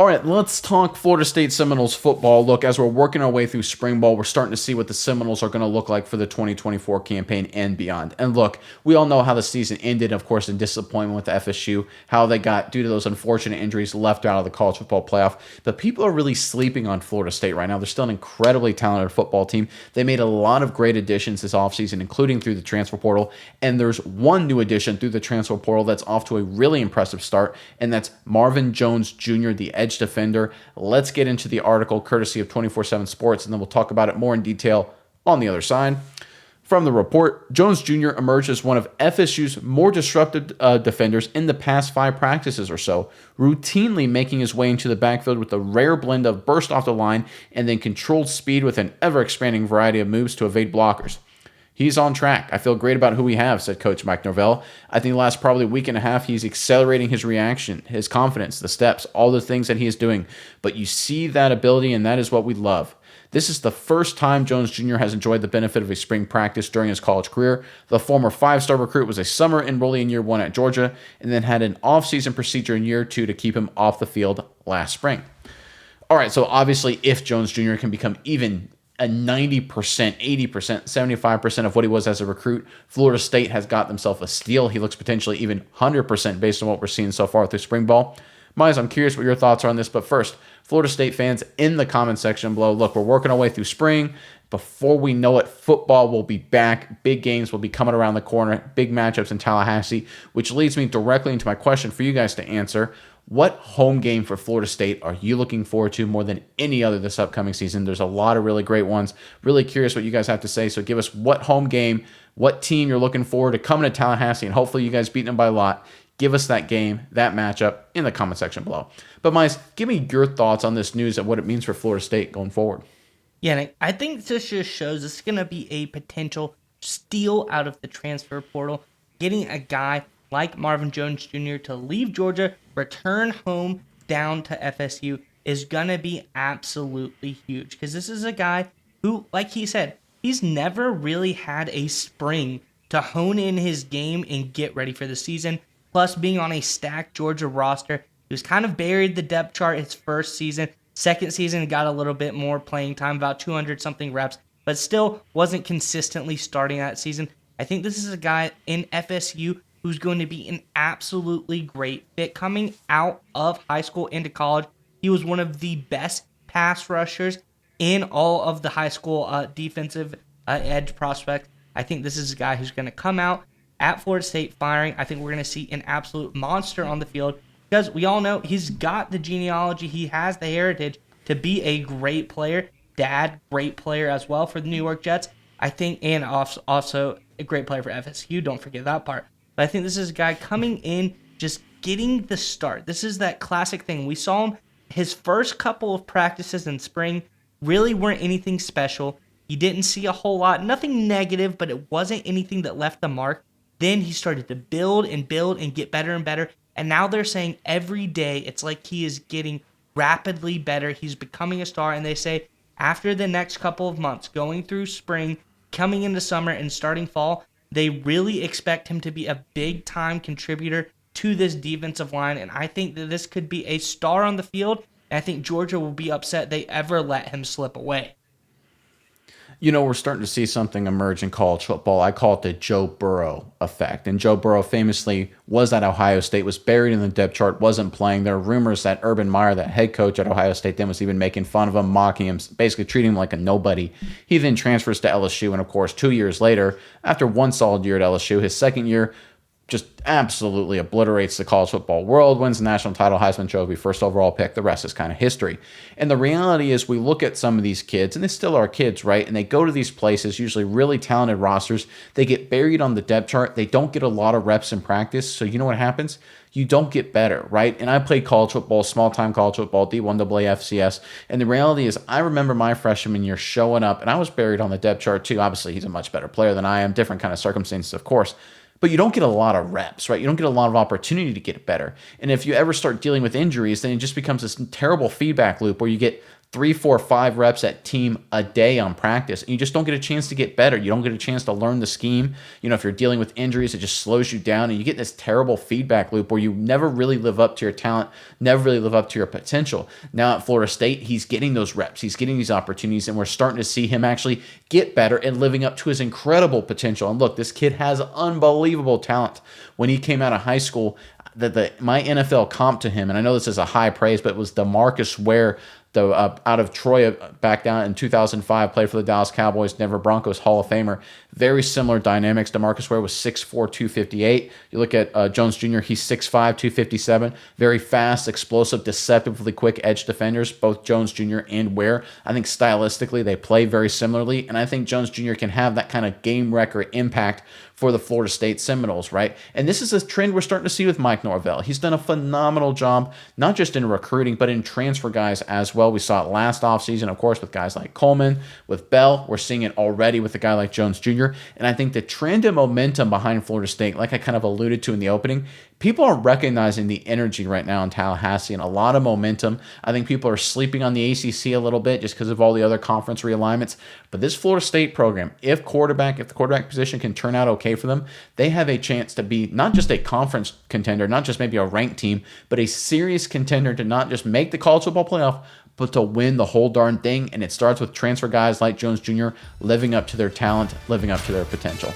All right, let's talk Florida State Seminoles football. Look, as we're working our way through spring ball, we're starting to see what the Seminoles are going to look like for the 2024 campaign and beyond. And look, we all know how the season ended, of course, in disappointment with FSU, how they got, due to those unfortunate injuries, left out of the college football playoff. But people are really sleeping on Florida State right now. They're still an incredibly talented football team. They made a lot of great additions this offseason, including through the transfer portal. And there's one new addition through the transfer portal that's off to a really impressive start, and that's Marvin Jones Jr., the edge defender. Let's get into the article courtesy of 24/7 Sports, and then we'll talk about it more in detail on the other side. From the report, Jones Jr. emerged as one of FSU's more disruptive defenders in the past 5 practices or so, routinely making his way into the backfield with a rare blend of burst off the line and then controlled speed with an ever-expanding variety of moves to evade blockers. He's on track. I feel great about who we have, said Coach Mike Norvell. I think the last probably week and a half, he's accelerating his reaction, his confidence, the steps, all the things that he is doing. But you see that ability, and that is what we love. This is the first time Jones Jr. has enjoyed the benefit of a spring practice during his college career. The former 5-star recruit was a summer enrollee in year 1 at Georgia, and then had an offseason procedure in year 2 to keep him off the field last spring. All right, so obviously if Jones Jr. can become even a 90%, 80%, 75% of what he was as a recruit, Florida State has got themselves a steal. He looks potentially even 100% based on what we're seeing so far through spring ball. Miles, I'm curious what your thoughts are on this, but first, Florida State fans in the comment section below, look, we're working our way through spring. Before we know it, football will be back. Big games will be coming around the corner. Big matchups in Tallahassee, which leads me directly into my question for you guys to answer. What home game for Florida State are you looking forward to more than any other this upcoming season? There's a lot of really great ones. Really curious what you guys have to say. So give us what home game, what team you're looking forward to coming to Tallahassee, and hopefully you guys beat them by a lot. Give us that game, that matchup in the comment section below. But Miles, give me your thoughts on this news and what it means for Florida State going forward. Yeah, Nick, I think this just shows this is going to be a potential steal out of the transfer portal. Getting a guy like Marvin Jones Jr. to leave Georgia, return home down to FSU is going to be absolutely huge. Because this is a guy who, like he said, he's never really had a spring to hone in his game and get ready for the season. Plus, being on a stacked Georgia roster, he was kind of buried the depth chart his first season. Second season, got a little bit more playing time, about 200-something reps, but still wasn't consistently starting that season. I think this is a guy in FSU who's going to be an absolutely great fit. Coming out of high school into college, he was one of the best pass rushers in all of the high school defensive edge prospects. I think this is a guy who's going to come out at Florida State firing. I think we're going to see an absolute monster on the field because we all know he's got the genealogy. He has the heritage to be a great player. Dad, great player as well for the New York Jets. I think, and also a great player for FSU. Don't forget that part. But I think this is a guy coming in, just getting the start. This is that classic thing. We saw him, his first couple of practices in spring really weren't anything special. He didn't see a whole lot, nothing negative, but it wasn't anything that left the mark. Then he started to build and get better and better. And now they're saying every day it's like he is getting rapidly better. He's becoming a star. And they say after the next couple of months, going through spring, coming into summer, and starting fall, they really expect him to be a big-time contributor to this defensive line. And I think that this could be a star on the field. And I think Georgia will be upset they ever let him slip away. You know, we're starting to see something emerge in college football. I call it the Joe Burrow effect. And Joe Burrow famously was at Ohio State, was buried in the depth chart, wasn't playing. There are rumors that Urban Meyer, that head coach at Ohio State, then was even making fun of him, mocking him, basically treating him like a nobody. He then transfers to LSU, and of course, 2 years later, after one solid year at LSU, his second year just absolutely obliterates the college football world, wins the national title, Heisman Trophy, first overall pick. The rest is kind of history. And the reality is we look at some of these kids, and they still are kids, right? And they go to these places, usually really talented rosters. They get buried on the depth chart. They don't get a lot of reps in practice. So you know what happens? You don't get better, right? And I played college football, small-time college football, D1 AA FCS. And the reality is I remember my freshman year showing up, and I was buried on the depth chart too. Obviously, he's a much better player than I am. Different kind of circumstances, of course. But you don't get a lot of reps, right? You don't get a lot of opportunity to get better. And if you ever start dealing with injuries, then it just becomes this terrible feedback loop where you get 3, 4, 5 reps at team a day on practice. And you just don't get a chance to get better. You don't get a chance to learn the scheme. If you're dealing with injuries, it just slows you down, and you get this terrible feedback loop where you never really live up to your talent, never really live up to your potential. Now at Florida State, he's getting those reps. He's getting these opportunities, and we're starting to see him actually get better and living up to his incredible potential. And look, this kid has unbelievable talent. When he came out of high school, my NFL comp to him, and I know this is a high praise, but it was DeMarcus Ware, out of Troy back down in 2005, played for the Dallas Cowboys, Denver Broncos, Hall of Famer. Very similar dynamics. DeMarcus Ware was 6'4", 258. You look at Jones Jr., he's 6'5", 257. Very fast, explosive, deceptively quick edge defenders, both Jones Jr. and Ware. I think stylistically they play very similarly, and I think Jones Jr. can have that kind of game record impact for the Florida State Seminoles, right? And this is a trend we're starting to see with Mike Norvell. He's done a phenomenal job, not just in recruiting, but in transfer guys as well. We saw it last offseason, of course, with guys like Coleman, with Bell. We're seeing it already with a guy like Jones Jr. And I think the trend and momentum behind Florida State, like I kind of alluded to in the opening, people are recognizing the energy right now in Tallahassee and a lot of momentum. I think people are sleeping on the ACC a little bit just because of all the other conference realignments. But this Florida State program, if the quarterback position can turn out okay for them, they have a chance to be not just a conference contender, not just maybe a ranked team, but a serious contender to not just make the college football playoff, but to win the whole darn thing. And it starts with transfer guys like Jones Jr. living up to their talent, living up to their potential.